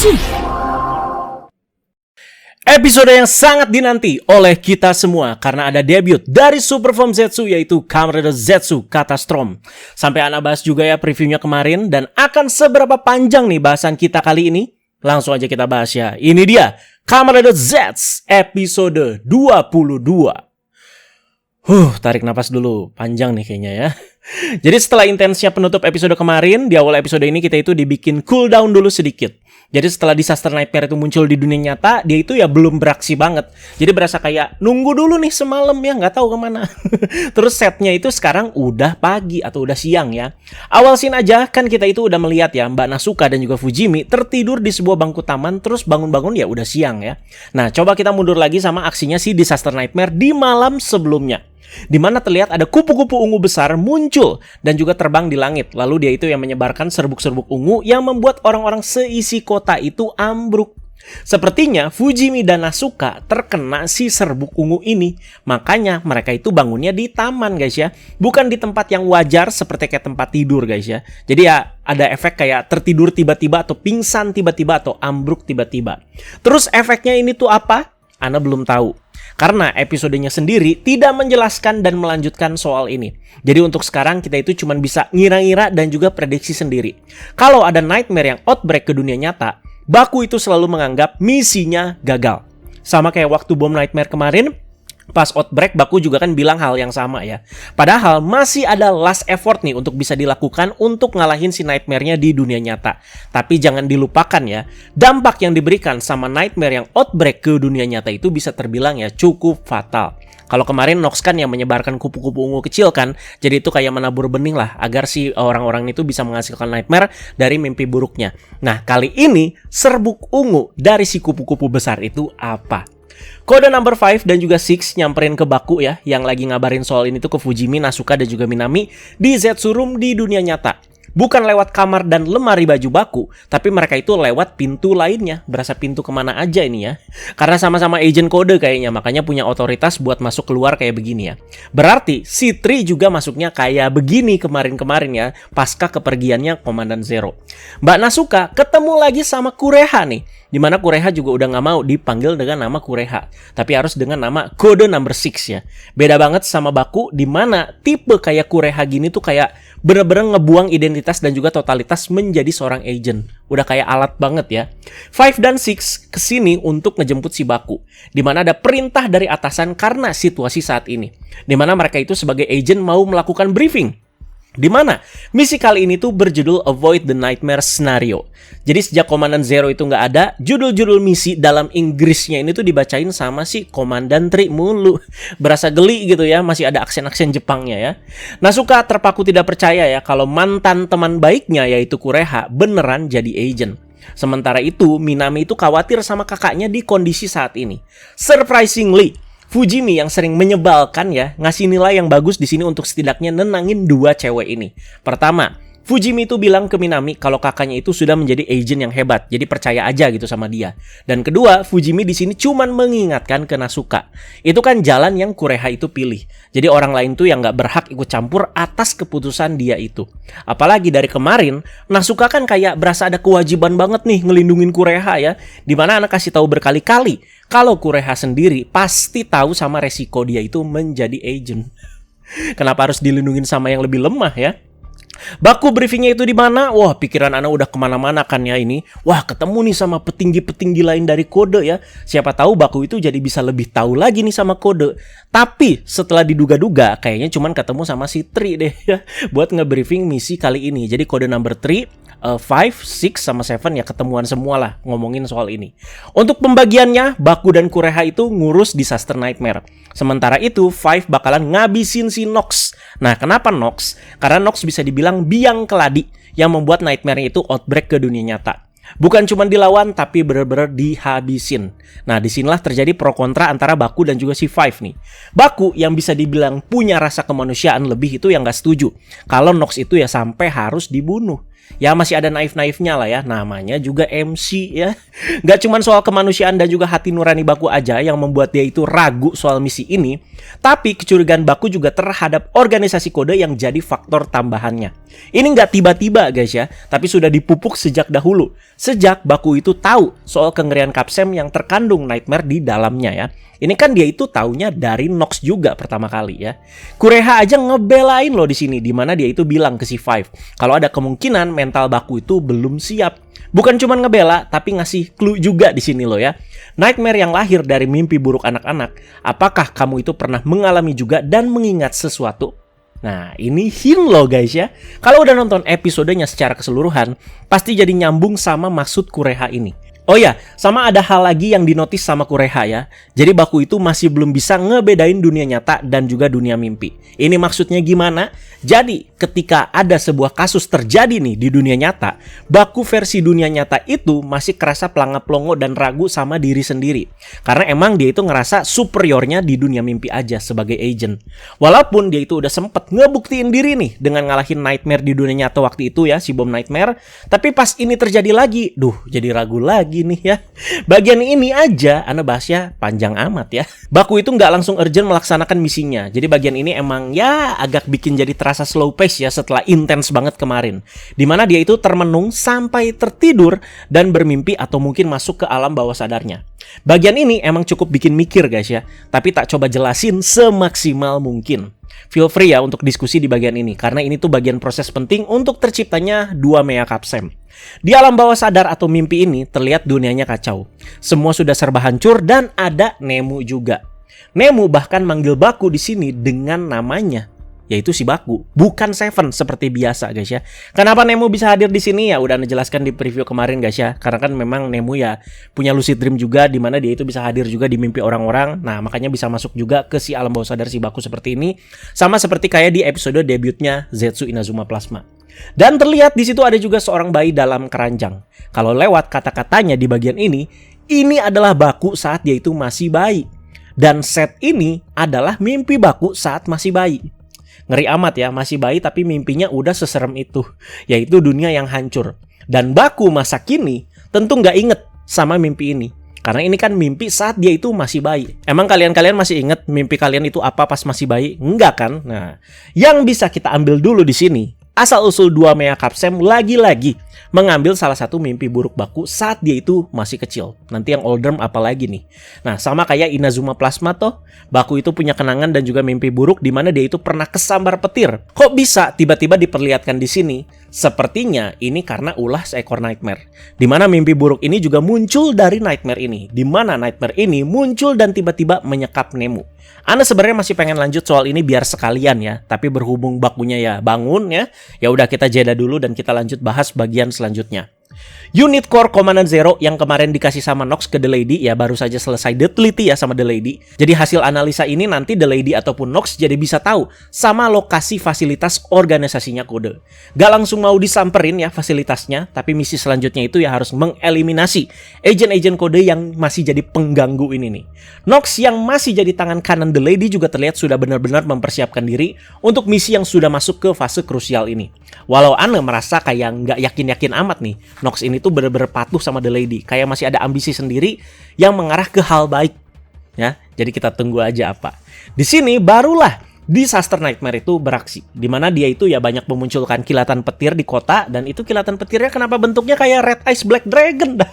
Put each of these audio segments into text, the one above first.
Zetsu. Episode yang sangat dinanti oleh kita semua karena ada debut dari Superform Zetsu yaitu Kamen Rider Zetsu Catastrom. Sampai Ana bahas juga ya previewnya kemarin dan akan seberapa panjang nih bahasan kita kali ini? Langsung aja kita bahas ya. Ini dia Kamen Rider Zets episode 22. Tarik napas dulu. Panjang nih kayaknya ya. Jadi setelah intensnya penutup episode kemarin, di awal episode ini kita itu dibikin cooldown dulu sedikit. Jadi setelah Disaster Nightmare itu muncul di dunia nyata, dia itu ya belum beraksi banget. Jadi berasa kayak nunggu dulu nih semalam ya, nggak tahu kemana. Terus setnya itu sekarang udah pagi atau udah siang ya. Awal scene aja kan kita itu udah melihat ya Mbak Nasuka dan juga Fujimi tertidur di sebuah bangku taman, terus bangun-bangun ya udah siang ya. Nah coba kita mundur lagi sama aksinya si Disaster Nightmare di malam sebelumnya. Di mana terlihat ada kupu-kupu ungu besar muncul dan juga terbang di langit. Lalu dia itu yang menyebarkan serbuk-serbuk ungu yang membuat orang-orang seisi kota itu ambruk. Sepertinya Fujimi dan Nasuka terkena si serbuk ungu ini. Makanya mereka itu bangunnya di taman guys ya. Bukan di tempat yang wajar seperti kayak tempat tidur guys ya. Jadi ya ada efek kayak tertidur tiba-tiba atau pingsan tiba-tiba atau ambruk tiba-tiba. Terus efeknya ini tuh apa? Ana belum tahu. Karena episodenya sendiri tidak menjelaskan dan melanjutkan soal ini. Jadi untuk sekarang kita itu cuma bisa ngira-ngira dan juga prediksi sendiri. Kalau ada nightmare yang outbreak ke dunia nyata, Baku itu selalu menganggap misinya gagal. Sama kayak waktu bom nightmare kemarin, pas outbreak Baku juga kan bilang hal yang sama ya. Padahal masih ada last effort nih untuk bisa dilakukan untuk ngalahin si nightmare-nya di dunia nyata. Tapi jangan dilupakan ya, dampak yang diberikan sama nightmare yang outbreak ke dunia nyata itu bisa terbilang ya cukup fatal. Kalau kemarin Nox kan yang menyebarkan kupu-kupu ungu kecil kan, jadi itu kayak menabur bening lah agar si orang-orang itu bisa menghasilkan nightmare dari mimpi buruknya. Nah kali ini serbuk ungu dari si kupu-kupu besar itu apa? Kode number 5 dan juga 6 nyamperin ke Baku ya, yang lagi ngabarin soal ini tuh ke Fujimi, Nasuka dan juga Minami di Zetsu Room di dunia nyata. Bukan lewat kamar dan lemari baju Baku, tapi mereka itu lewat pintu lainnya. Berasa pintu kemana aja ini ya. Karena sama-sama agent kode kayaknya, makanya punya otoritas buat masuk keluar kayak begini ya. Berarti si Tri juga masuknya kayak begini kemarin-kemarin ya, pasca kepergiannya Komandan Zero. Mbak Nasuka ketemu lagi sama Kureha nih. Dimana Kureha juga udah gak mau dipanggil dengan nama Kureha, tapi harus dengan nama kode number 6 ya. Beda banget sama Baku, dimana tipe kayak Kureha gini tuh kayak bener-bener ngebuang identitas dan juga totalitas menjadi seorang agent. Udah kayak alat banget ya. 5 dan 6 kesini untuk ngejemput si Baku, dimana ada perintah dari atasan karena situasi saat ini. Dimana mereka itu sebagai agent mau melakukan briefing. Dimana misi kali ini tuh berjudul Avoid the Nightmare Scenario. Jadi sejak Komandan Zero itu nggak ada, judul-judul misi dalam Inggrisnya ini tuh dibacain sama si Komandan Tri mulu. Berasa geli gitu ya, masih ada aksen-aksen Jepangnya ya. Nasuka terpaku tidak percaya ya kalau mantan teman baiknya yaitu Kureha beneran jadi agent. Sementara itu Minami itu khawatir sama kakaknya di kondisi saat ini. Surprisingly, Fujimi yang sering menyebalkan ya, ngasih nilai yang bagus di sini untuk setidaknya nenangin dua cewek ini. Pertama, Fujimi itu bilang ke Minami kalau kakaknya itu sudah menjadi agent yang hebat, jadi percaya aja gitu sama dia. Dan kedua, Fujimi di sini cuman mengingatkan ke Nasuka. Itu kan jalan yang Kureha itu pilih. Jadi orang lain tuh yang nggak berhak ikut campur atas keputusan dia itu. Apalagi dari kemarin, Nasuka kan kayak berasa ada kewajiban banget nih ngelindungin Kureha ya. Dimana anak kasih tahu berkali-kali kalau Kureha sendiri pasti tahu sama resiko dia itu menjadi agent. Kenapa harus dilindungin sama yang lebih lemah ya? Baku briefingnya itu di mana? Wah, pikiran Ana udah kemana-mana kan ya ini. Wah, ketemu nih sama petinggi-petinggi lain dari kode ya. Siapa tahu Baku itu jadi bisa lebih tahu lagi nih sama kode. Tapi setelah diduga-duga, kayaknya cuman ketemu sama si Tri deh ya, buat nge-briefing misi kali ini. Jadi kode number 3, 5, 6, sama 7 ya ketemuan semua lah ngomongin soal ini. Untuk pembagiannya, Baku dan Kureha itu ngurus Disaster Nightmare. Sementara itu, 5 bakalan ngabisin si Nox. Nah, kenapa Nox? Karena Nox bisa dibilang biang keladi yang membuat Nightmare itu outbreak ke dunia nyata. Bukan cuma dilawan, tapi bener-bener dihabisin. Nah, disinilah terjadi pro kontra antara Baku dan juga si 5 nih. Baku yang bisa dibilang punya rasa kemanusiaan lebih itu yang gak setuju kalau Nox itu ya sampai harus dibunuh. Ya masih ada naif-naifnya lah ya, namanya juga MC ya. Gak cuman soal kemanusiaan dan juga hati nurani Baku aja yang membuat dia itu ragu soal misi ini, tapi kecurigaan Baku juga terhadap organisasi kode yang jadi faktor tambahannya. Ini nggak tiba-tiba guys ya, tapi sudah dipupuk sejak dahulu. Sejak Baku itu tahu soal kengerian Capsem yang terkandung Nightmare di dalamnya ya. Ini kan dia itu taunya dari Nox juga pertama kali ya. Kureha aja ngebelain loh di sini, dimana dia itu bilang ke si Five kalau ada kemungkinan mental Baku itu belum siap. Bukan cuma ngebela, tapi ngasih clue juga di sini loh ya. Nightmare yang lahir dari mimpi buruk anak-anak. Apakah kamu itu pernah mengalami juga dan mengingat sesuatu? Nah, ini hint loh guys ya. Kalau udah nonton episodenya secara keseluruhan, pasti jadi nyambung sama maksud Kureha ini. Oh ya, sama ada hal lagi yang dinotis sama Kureha ya. Jadi Baku itu masih belum bisa ngebedain dunia nyata dan juga dunia mimpi. Ini maksudnya gimana? Jadi, ketika ada sebuah kasus terjadi nih di dunia nyata, Baku versi dunia nyata itu masih kerasa pelangap-pelongo dan ragu sama diri sendiri. Karena emang dia itu ngerasa superiornya di dunia mimpi aja sebagai agent. Walaupun dia itu udah sempet ngebuktiin diri nih dengan ngalahin Nightmare di dunia nyata waktu itu ya, si bom Nightmare. Tapi pas ini terjadi lagi, jadi ragu lagi nih ya. Bagian ini aja Ana bahasnya panjang amat ya. Baku itu nggak langsung urgent melaksanakan misinya. Jadi bagian ini emang ya agak bikin jadi terasa slow pace ya setelah intens banget kemarin. Dimana dia itu termenung sampai tertidur dan bermimpi atau mungkin masuk ke alam bawah sadarnya. Bagian ini emang cukup bikin mikir guys ya. Tapi tak coba jelasin semaksimal mungkin. Feel free ya untuk diskusi di bagian ini, karena ini tuh bagian proses penting untuk terciptanya dua Mea Capsem. Di alam bawah sadar atau mimpi ini terlihat dunianya kacau. Semua sudah serba hancur dan ada Nemu juga. Nemu bahkan manggil Baku di sini dengan namanya, yaitu si Baku, bukan Seven seperti biasa guys ya. Kenapa Nemu bisa hadir di sini ya udah dijelaskan di preview kemarin guys ya. Karena kan memang Nemu ya punya lucid dream juga, di mana dia itu bisa hadir juga di mimpi orang-orang. Nah, makanya bisa masuk juga ke si alam bawah sadar si Baku seperti ini. Sama seperti kayak di episode debutnya Zetsu Inazuma Plasma. Dan terlihat di situ ada juga seorang bayi dalam keranjang. Kalau lewat kata-katanya di bagian ini adalah Baku saat dia itu masih bayi. Dan set ini adalah mimpi Baku saat masih bayi. Ngeri amat ya, masih bayi tapi mimpinya udah seserem itu, yaitu dunia yang hancur. Dan Baku masa kini tentu nggak inget sama mimpi ini, karena ini kan mimpi saat dia itu masih bayi. Emang kalian masih inget mimpi kalian itu apa pas masih bayi? Enggak kan? Nah, yang bisa kita ambil dulu di sini, asal-usul dua Mea Capsem lagi-lagi mengambil salah satu mimpi buruk Baku saat dia itu masih kecil. Nanti yang older apalagi nih. Nah, sama kayak Inazuma Plasma toh, Baku itu punya kenangan dan juga mimpi buruk di mana dia itu pernah kesambar petir. Kok bisa tiba-tiba diperlihatkan di sini? Sepertinya ini karena ulah seekor Nightmare. Di mana mimpi buruk ini juga muncul dari Nightmare ini. Di mana Nightmare ini muncul dan tiba-tiba menyekap Nemu. Ana sebenarnya masih pengen lanjut soal ini biar sekalian ya, tapi berhubung Bakunya ya bangun ya, ya udah kita jeda dulu dan kita lanjut bahas bagian selanjutnya. Unit Core Komandan Zero yang kemarin dikasih sama Nox ke The Lady ya baru saja selesai diteliti ya sama The Lady. Jadi hasil analisa ini nanti The Lady ataupun Nox jadi bisa tahu sama lokasi fasilitas organisasinya kode. Gak langsung mau disamperin ya fasilitasnya, tapi misi selanjutnya itu ya harus mengeliminasi agen-agen kode yang masih jadi pengganggu ini nih. Nox yang masih jadi tangan kanan The Lady juga terlihat sudah benar-benar mempersiapkan diri untuk misi yang sudah masuk ke fase krusial ini. Walau Ana merasa kayak nggak yakin-yakin amat nih, Nox ini tuh bener-bener patuh sama The Lady, kayak masih ada ambisi sendiri yang mengarah ke hal baik. Ya, jadi kita tunggu aja apa. Di sini barulah Disaster Nightmare itu beraksi, di mana dia itu ya banyak memunculkan kilatan petir di kota, dan itu kilatan petirnya kenapa bentuknya kayak Red Eyes Black Dragon dah.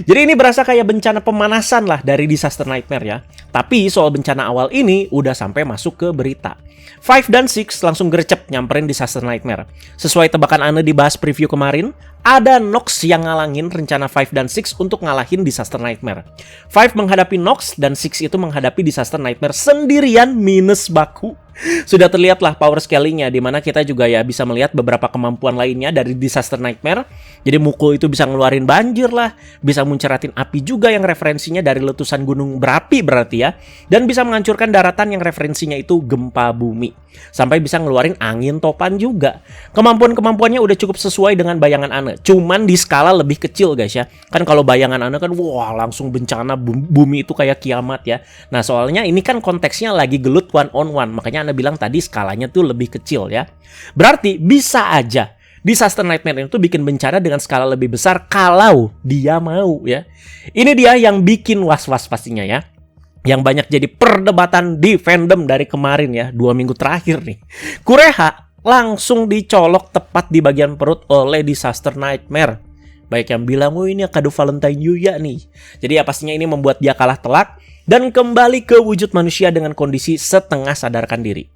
Jadi ini berasa kayak bencana pemanasan lah dari Disaster Nightmare ya. Tapi soal bencana awal ini udah sampai masuk ke berita. 5 dan 6 langsung gercep nyamperin Disaster Nightmare. Sesuai tebakan Ana dibahas preview kemarin, ada Nox yang ngalangin rencana 5 dan 6 untuk ngalahin Disaster Nightmare. 5 menghadapi Nox dan 6 itu menghadapi Disaster Nightmare sendirian minus Baku. Sudah terlihatlah power scalingnya, di mana kita juga ya bisa melihat beberapa kemampuan lainnya dari Disaster Nightmare. Jadi Mukul itu bisa ngeluarin banjir lah, bisa muncratin api juga yang referensinya dari letusan gunung berapi berarti ya, dan bisa menghancurkan daratan yang referensinya itu gempa bumi. Sampai bisa ngeluarin angin topan juga. Kemampuan-kemampuannya udah cukup sesuai dengan bayangan Ana, cuman di skala lebih kecil guys ya. Kan kalau bayangan Ana kan wah langsung bencana bumi itu kayak kiamat ya. Nah soalnya ini kan konteksnya lagi gelut one on one, makanya Ana bilang tadi skalanya tuh lebih kecil ya. Berarti bisa aja Disaster Nightmare itu bikin bencana dengan skala lebih besar kalau dia mau ya. Ini dia yang bikin was-was pastinya ya. Yang banyak jadi perdebatan di fandom dari kemarin ya, 2 minggu terakhir nih. Kureha langsung dicolok tepat di bagian perut oleh Disaster Nightmare. Baik yang bilang, oh ini kado Valentine Yuya nih. Jadi ya pastinya ini membuat dia kalah telak dan kembali ke wujud manusia dengan kondisi setengah sadarkan diri.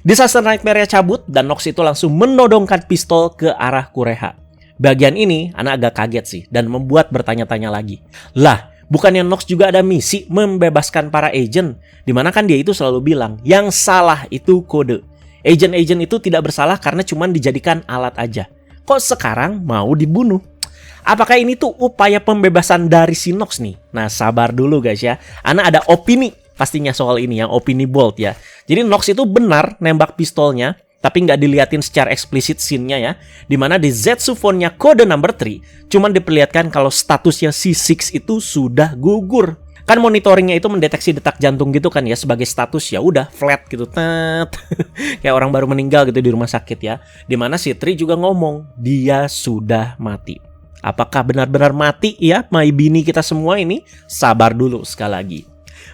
Disaster Nightmare cabut dan Nox itu langsung menodongkan pistol ke arah Kureha. Bagian ini anak agak kaget sih dan membuat bertanya-tanya lagi. Lah, bukannya Nox juga ada misi membebaskan para agent? Dimana kan dia itu selalu bilang, yang salah itu kode. Agent-agent itu tidak bersalah karena cuma dijadikan alat aja. Kok sekarang mau dibunuh? Apakah ini tuh upaya pembebasan dari si Nox nih? Nah, sabar dulu guys ya. Ana ada opini pastinya soal ini yang opini bold ya. Jadi Nox itu benar nembak pistolnya, tapi nggak diliatin secara eksplisit scene-nya ya. Dimana di Zetsu phone-nya kode number 3, cuman diperlihatkan kalau statusnya si Six itu sudah gugur. Kan monitoringnya itu mendeteksi detak jantung gitu kan ya, sebagai status ya udah flat gitu. Kayak orang baru meninggal gitu di rumah sakit ya. Dimana si Tri juga ngomong, dia sudah mati. Apakah benar-benar mati ya my bini kita semua ini? Sabar dulu sekali lagi.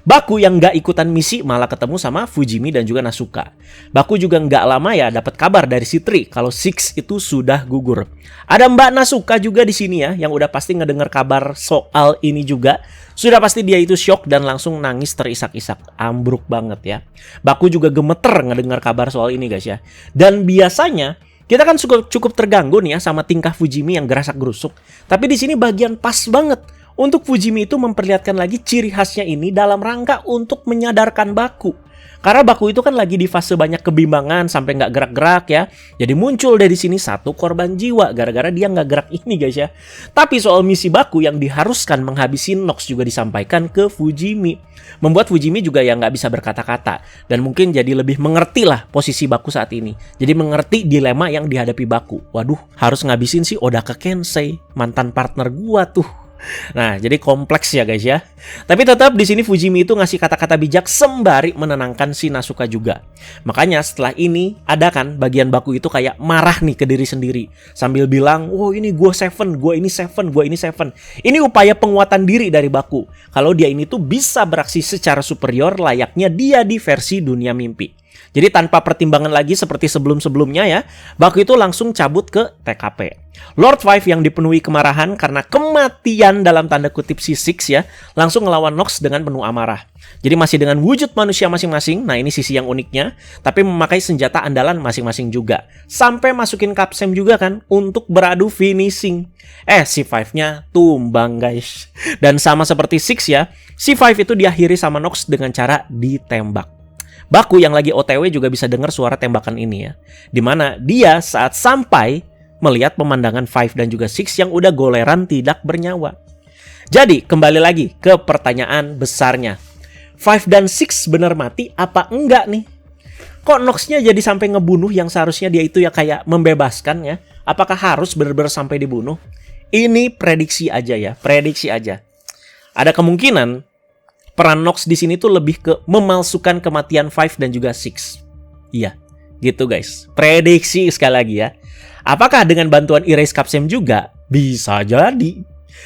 Baku yang gak ikutan misi malah ketemu sama Fujimi dan juga Nasuka. Baku juga gak lama ya dapat kabar dari si Tri kalau Six itu sudah gugur. Ada Mbak Nasuka juga di sini ya yang udah pasti ngedengar kabar soal ini juga. Sudah pasti dia itu shock dan langsung nangis terisak-isak. Ambruk banget ya. Baku juga gemeter ngedengar kabar soal ini guys ya. Dan biasanya kita kan cukup terganggu nih ya sama tingkah Fujimi yang gerasak-gerusuk. Tapi di sini bagian pas banget untuk Fujimi itu memperlihatkan lagi ciri khasnya ini dalam rangka untuk menyadarkan Baku. Karena Baku itu kan lagi di fase banyak kebimbangan sampai nggak gerak-gerak ya. Jadi muncul dari sini satu korban jiwa gara-gara dia nggak gerak ini guys ya. Tapi soal misi Baku yang diharuskan menghabisi Nox juga disampaikan ke Fujimi. Membuat Fujimi juga yang nggak bisa berkata-kata. Dan mungkin jadi lebih mengerti lah posisi Baku saat ini. Jadi mengerti dilema yang dihadapi Baku. Waduh, harus ngabisin si Odaka Kensei, mantan partner gua tuh. Nah, jadi kompleks ya guys ya. Tapi tetap di sini Fujimi itu ngasih kata-kata bijak sembari menenangkan si Nasuka juga. Makanya setelah ini ada kan bagian Baku itu kayak marah nih ke diri sendiri sambil bilang, "Oh, ini gue Seven, gue ini Seven, gue ini Seven." Ini upaya penguatan diri dari Baku. Kalau dia ini tuh bisa beraksi secara superior layaknya dia di versi dunia mimpi. Jadi tanpa pertimbangan lagi seperti sebelum-sebelumnya ya, Baku itu langsung cabut ke TKP. Lord Five yang dipenuhi kemarahan karena kematian dalam tanda kutip si Six ya, langsung ngelawan Nox dengan penuh amarah. Jadi masih dengan wujud manusia masing-masing, nah ini sisi yang uniknya, tapi memakai senjata andalan masing-masing juga. Sampai masukin Capsem juga kan, untuk beradu finishing. Si Five-nya tumbang guys. Dan sama seperti Six ya, si Five itu diakhiri sama Nox dengan cara ditembak. Baku yang lagi OTW juga bisa dengar suara tembakan ini ya. Dimana dia saat sampai melihat pemandangan Five dan juga Six yang udah goleran tidak bernyawa. Jadi kembali lagi ke pertanyaan besarnya. Five dan Six benar mati apa enggak nih? Kok Nox-nya jadi sampai ngebunuh yang seharusnya dia itu ya kayak membebaskan ya? Apakah harus benar-benar sampai dibunuh? Ini prediksi aja ya, prediksi aja. Ada kemungkinan peran Nox di sini tuh lebih ke memalsukan kematian Five dan juga Six. Iya, gitu guys. Prediksi sekali lagi ya. Apakah dengan bantuan Erase Capsem juga? Bisa jadi.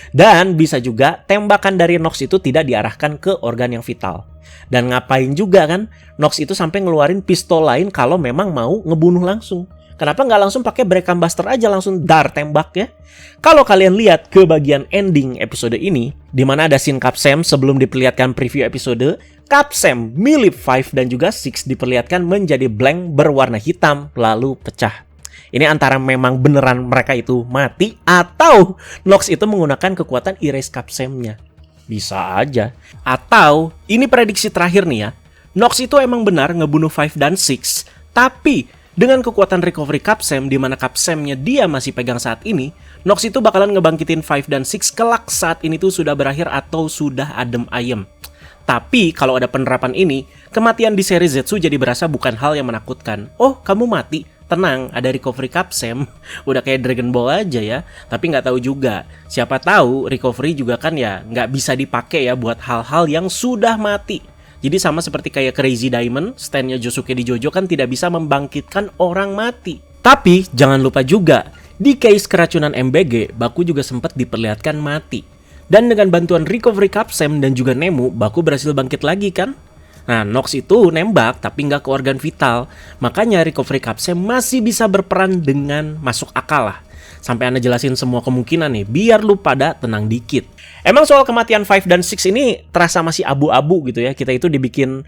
Dan bisa juga tembakan dari Nox itu tidak diarahkan ke organ yang vital. Dan ngapain juga kan Nox itu sampai ngeluarin pistol lain kalau memang mau ngebunuh langsung. Kenapa nggak langsung pakai Breakam Buster aja langsung dar tembak ya? Kalau kalian lihat ke bagian ending episode ini, di mana ada scene Capsem sebelum diperlihatkan preview episode, Capsem milik Five dan juga Six diperlihatkan menjadi blank berwarna hitam lalu pecah. Ini antara memang beneran mereka itu mati atau Nox itu menggunakan kekuatan Erase Capsem-nya. Bisa aja. Atau ini prediksi terakhir nih ya. Nox itu emang benar ngebunuh Five dan Six, tapi dengan kekuatan recovery Capsem, di mana Capsem-nya dia masih pegang saat ini, Nox itu bakalan ngebangkitin Five dan Six kelak saat ini tuh sudah berakhir atau sudah adem ayem. Tapi kalau ada penerapan ini, kematian di seri Zetsu jadi berasa bukan hal yang menakutkan. Oh, kamu mati? Tenang, ada recovery Capsem. Udah kayak Dragon Ball aja ya. Tapi nggak tahu juga. Siapa tahu recovery juga kan ya nggak bisa dipakai ya buat hal-hal yang sudah mati. Jadi sama seperti kayak Crazy Diamond, stand-nya Josuke di JoJo kan tidak bisa membangkitkan orang mati. Tapi jangan lupa juga, Di case keracunan MBG, Baku juga sempat diperlihatkan mati. Dan dengan bantuan recovery Capsem dan juga Nemu, Baku berhasil bangkit lagi kan? Nah, Nox itu nembak tapi nggak ke organ vital. Makanya recovery Capsem masih bisa berperan dengan masuk akal lah. Sampai Anda jelasin semua kemungkinan nih, biar lu pada tenang dikit. Emang soal kematian 5 dan 6 ini terasa masih abu-abu gitu ya. Kita itu dibikin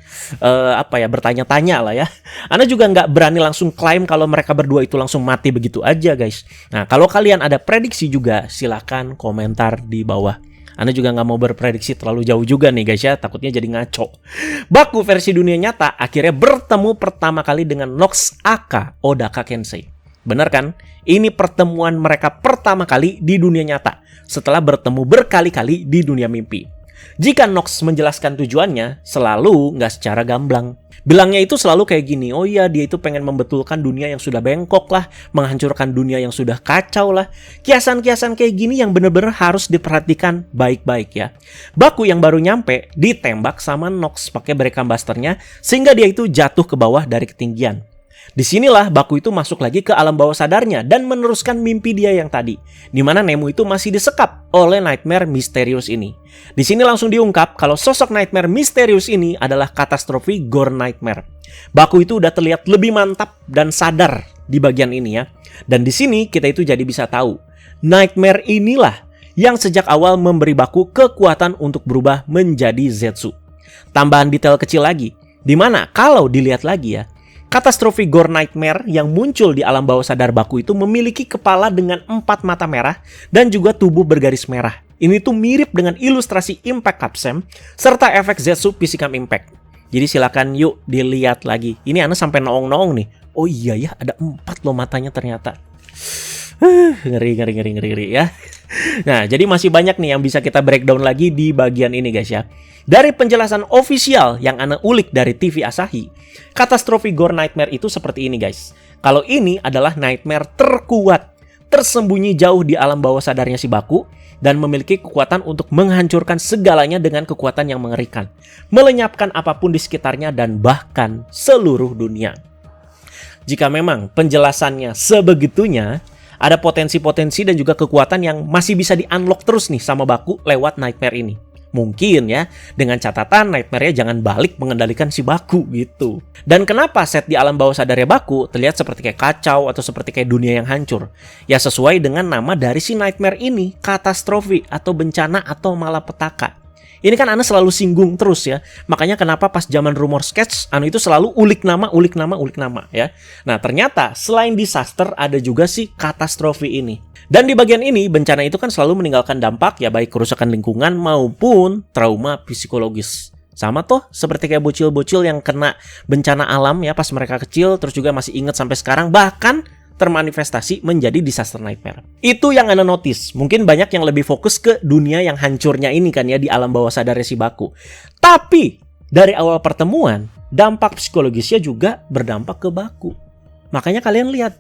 bertanya-tanya lah ya. Anda juga nggak berani langsung klaim kalau mereka berdua itu langsung mati begitu aja guys. Nah, kalau kalian ada prediksi juga, silahkan komentar di bawah. Anda juga nggak mau berprediksi terlalu jauh juga nih guys ya, takutnya jadi ngaco. Baku versi dunia nyata akhirnya bertemu pertama kali dengan Nox aka Odaka Kensei. Benar kan? Ini pertemuan mereka pertama kali di dunia nyata setelah bertemu berkali-kali di dunia mimpi. Jika Nox menjelaskan tujuannya, selalu nggak secara gamblang. Bilangnya itu selalu kayak gini, oh iya dia itu pengen membetulkan dunia yang sudah bengkok lah, menghancurkan dunia yang sudah kacau lah. Kiasan-kiasan kayak gini yang bener-bener harus diperhatikan baik-baik ya. Baku yang baru nyampe ditembak sama Nox pakai Breaker Buster-nya sehingga dia itu jatuh ke bawah dari ketinggian. Disinilah Baku itu masuk lagi ke alam bawah sadarnya dan meneruskan mimpi dia yang tadi, di mana Nemu itu masih disekap oleh Nightmare Misterius ini. Di sini langsung diungkap kalau sosok Nightmare Misterius ini adalah Catastrophe Gore Nightmare. Baku itu udah terlihat lebih mantap dan sadar di bagian ini ya. Dan di sini kita itu jadi bisa tahu, Nightmare inilah yang sejak awal memberi Baku kekuatan untuk berubah menjadi Zetsu. Tambahan detail kecil lagi, di mana kalau dilihat lagi ya, Catastrophe Gore Nightmare yang muncul di alam bawah sadar Baku itu memiliki kepala dengan 4 mata merah dan juga tubuh bergaris merah. Ini tuh mirip dengan ilustrasi Impact Capsem serta efek Zetsu Physicam Impact. Jadi silakan yuk dilihat lagi. Ini Anda sampai noong-noong nih. Oh iya ya, ada 4 loh matanya ternyata. Ngeri ya. Nah, jadi masih banyak nih yang bisa kita breakdown lagi di bagian ini guys ya. Dari penjelasan ofisial yang Anda ulik dari TV Asahi, Catastrophe Gore Nightmare itu seperti ini guys. Kalau ini adalah nightmare terkuat, tersembunyi jauh di alam bawah sadarnya si Baku, dan memiliki kekuatan untuk menghancurkan segalanya dengan kekuatan yang mengerikan, melenyapkan apapun di sekitarnya dan bahkan seluruh dunia. Jika memang penjelasannya sebegitunya, ada potensi-potensi dan juga kekuatan yang masih bisa di-unlock terus nih sama Baku lewat Nightmare ini. Mungkin ya, dengan catatan Nightmare-nya jangan balik mengendalikan si Baku gitu. Dan kenapa set di alam bawah sadarnya Baku terlihat seperti kayak kacau atau seperti kayak dunia yang hancur? Ya sesuai dengan nama dari si Nightmare ini, katastrofi atau bencana atau malapetaka. Ini kan Anda selalu singgung terus ya. Makanya kenapa pas zaman rumor sketch, Anda itu selalu ulik nama ya. Nah ternyata selain disaster ada juga si katastrofi ini. Dan di bagian ini, bencana itu kan selalu meninggalkan dampak ya baik kerusakan lingkungan maupun trauma psikologis. Sama toh seperti kayak bocil-bocil yang kena bencana alam ya pas mereka kecil terus juga masih ingat sampai sekarang bahkan termanifestasi menjadi disaster nightmare. Itu yang Anda notice. Mungkin banyak yang lebih fokus ke dunia yang hancurnya ini kan ya di alam bawah sadarnya si Baku. Tapi dari awal pertemuan, dampak psikologisnya juga berdampak ke Baku. Makanya kalian lihat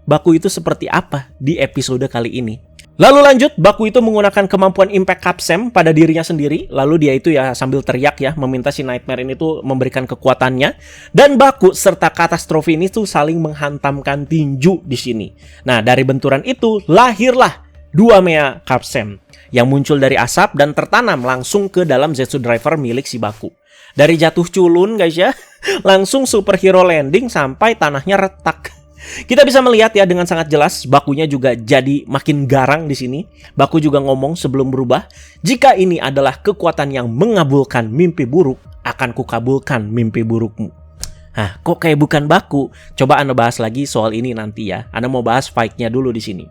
Baku itu seperti apa di episode kali ini. Lalu lanjut, Baku itu menggunakan kemampuan Impact Capsem pada dirinya sendiri. Lalu dia itu ya sambil teriak ya, meminta si Nightmare ini tuh memberikan kekuatannya. Dan Baku serta katastrofi ini tuh saling menghantamkan tinju di sini. Nah, dari benturan itu lahirlah dua Mea Capsem yang muncul dari asap dan tertanam langsung ke dalam Zetsu Driver milik si Baku. Dari jatuh culun guys ya, langsung superhero landing sampai tanahnya retak. Kita bisa melihat ya dengan sangat jelas Bakunya juga jadi makin garang di sini. Baku juga ngomong sebelum berubah, jika ini adalah kekuatan yang mengabulkan mimpi buruk, akan kukabulkan mimpi burukmu. Hah, kok kayak bukan Baku? Coba Anda bahas lagi soal ini nanti ya. Anda mau bahas fight-nya dulu di sini.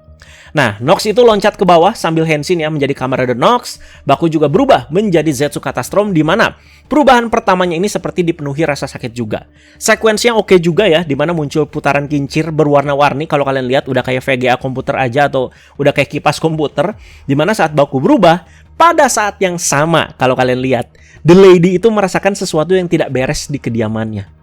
Nah, Nox itu loncat ke bawah sambil Henshin ya menjadi Kamen Rider Nox. Baku juga berubah menjadi Zetsu Catastrom di mana perubahan pertamanya ini seperti dipenuhi rasa sakit juga. Sekuensinya oke juga ya, di mana muncul putaran kincir berwarna-warni. Kalau kalian lihat udah kayak VGA komputer aja atau udah kayak kipas komputer. Di mana saat Baku berubah, pada saat yang sama kalau kalian lihat, The Lady itu merasakan sesuatu yang tidak beres di kediamannya.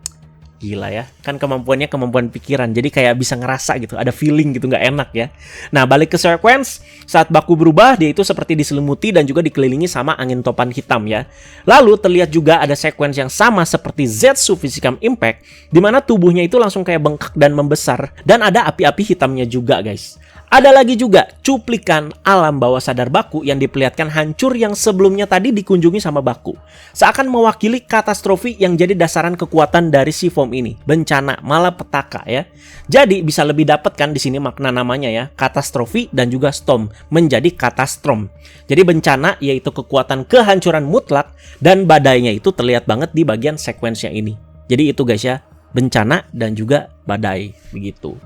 Gila ya, kan kemampuannya kemampuan pikiran, jadi kayak bisa ngerasa gitu, ada feeling gitu, nggak enak ya. Nah, balik ke sequence, saat Baku berubah, dia itu seperti diselimuti dan juga dikelilingi sama angin topan hitam ya. Lalu terlihat juga ada sequence yang sama seperti Zetsu Physicam Impact, di mana tubuhnya itu langsung kayak bengkak dan membesar, dan ada api-api hitamnya juga guys. Ada lagi juga cuplikan alam bawah sadar Baku yang diperlihatkan hancur yang sebelumnya tadi dikunjungi sama Baku. Seakan mewakili katastrofi yang jadi dasaran kekuatan dari si form ini. Bencana, malapetaka ya. Jadi bisa lebih dapat kan di sini makna namanya ya. Katastrofi dan juga storm menjadi katastrom. Jadi bencana yaitu kekuatan kehancuran mutlak dan badainya itu terlihat banget di bagian sekuensnya ini. Jadi itu guys ya. Bencana dan juga badai begitu.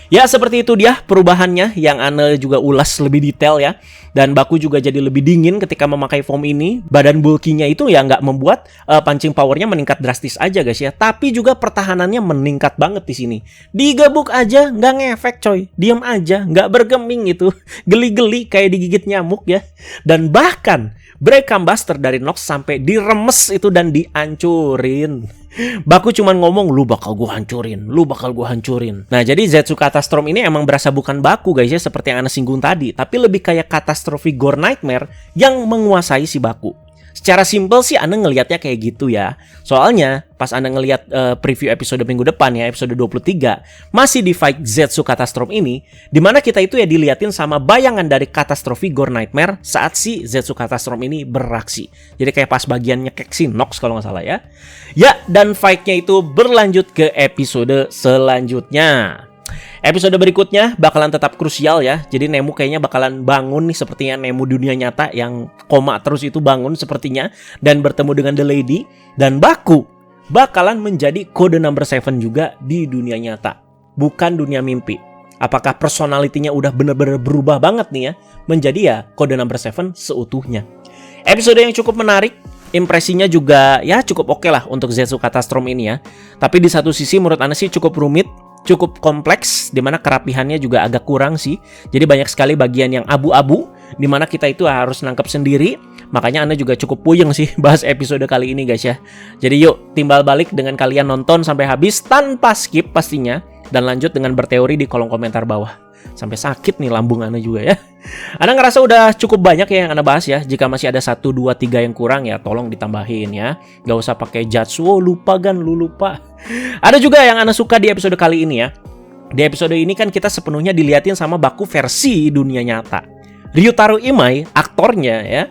Ya seperti itu dia perubahannya yang Ane juga ulas lebih detail ya. Dan Baku juga jadi lebih dingin ketika memakai form ini. Badan bulky-nya itu ya nggak membuat punching power-nya meningkat drastis aja guys ya. Tapi juga pertahanannya meningkat banget di sini. Digebuk aja nggak ngefek coy. Diam aja nggak bergeming itu. Geli-geli kayak digigit nyamuk ya. Dan bahkan break combustor dari Nox sampai diremes itu dan dihancurin. Baku cuman ngomong, lu bakal gua hancurin, lu bakal gua hancurin. Nah jadi Zetsu Catastrom ini emang berasa bukan Baku guys ya, seperti yang Anda singgung tadi, tapi lebih kayak katastrofi Gore Nightmare yang menguasai si Baku. Secara simpel sih Anda ngelihatnya kayak gitu ya. Soalnya pas Anda ngelihat preview episode minggu depan ya, episode 23, masih di fight Zetsu Catastrom ini, dimana kita itu ya diliatin sama bayangan dari katastrofi Gore Nightmare saat si Zetsu Catastrom ini beraksi. Jadi kayak pas bagian nyekek si Nox kalau nggak salah ya. Ya, dan fight-nya itu berlanjut ke episode selanjutnya. Episode berikutnya bakalan tetap krusial ya. Jadi Nemu kayaknya bakalan bangun nih sepertinya Nemu dunia nyata yang koma terus itu bangun sepertinya. Dan bertemu dengan The Lady. Dan Baku bakalan menjadi kode number 7 juga di dunia nyata. Bukan dunia mimpi. Apakah personalitinya udah bener-bener berubah banget nih ya. Menjadi ya kode number 7 seutuhnya. Episode yang cukup menarik. Impresinya juga ya cukup oke lah untuk Zetsu Catastrom ini ya. Tapi di satu sisi menurut Anda sih cukup rumit. Cukup kompleks, dimana kerapihannya juga agak kurang sih. Jadi banyak sekali bagian yang abu-abu, dimana kita itu harus nangkep sendiri. Makanya Anda juga cukup puyeng sih bahas episode kali ini guys ya. Jadi yuk timbal balik dengan kalian nonton sampai habis tanpa skip pastinya. Dan lanjut dengan berteori di kolom komentar bawah. Sampai sakit nih lambung Anda juga ya. Anda ngerasa udah cukup banyak ya yang Anda bahas ya. Jika masih ada 1, 2, 3 yang kurang ya tolong ditambahin ya. Gak usah pakai judge. Oh lupa kan, lu lupa. Ada juga yang Anda suka di episode kali ini ya. Di episode ini kan kita sepenuhnya diliatin sama Baku versi dunia nyata. Ryutaro Imai, aktornya ya.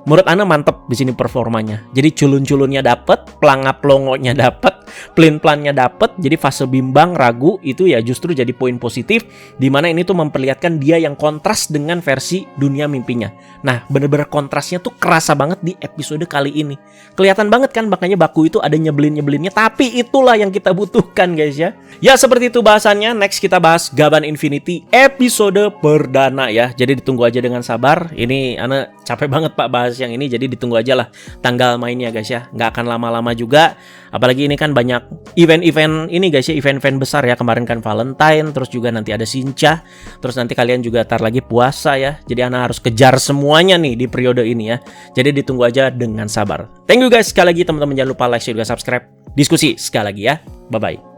Menurut Anda mantep di sini performanya. Jadi culun-culunnya dapet, pelangap-pelongonya dapet, pelin-pelannya dapet. Jadi fase bimbang, ragu itu ya justru jadi poin positif. Dimana ini tuh memperlihatkan dia yang kontras dengan versi dunia mimpinya. Nah bener-bener kontrasnya tuh kerasa banget di episode kali ini. Kelihatan banget kan makanya Baku itu ada nyebelin-nyebelinnya. Tapi itulah yang kita butuhkan guys ya. Ya seperti itu bahasannya. Next kita bahas Gaban Infinity episode perdana ya. Jadi ditunggu aja dengan sabar. Ini Ana capek banget pak bahas yang ini, jadi ditunggu aja lah tanggal mainnya guys ya, nggak akan lama-lama juga, apalagi ini kan banyak event-event ini guys ya, event-event besar ya, kemarin kan Valentine, terus juga nanti ada Shincah, terus nanti kalian juga tar lagi puasa ya, jadi Ana harus kejar semuanya nih di periode ini ya, jadi ditunggu aja dengan sabar. Thank you guys sekali lagi teman-teman, jangan lupa like, share, juga subscribe, diskusi sekali lagi ya, bye-bye.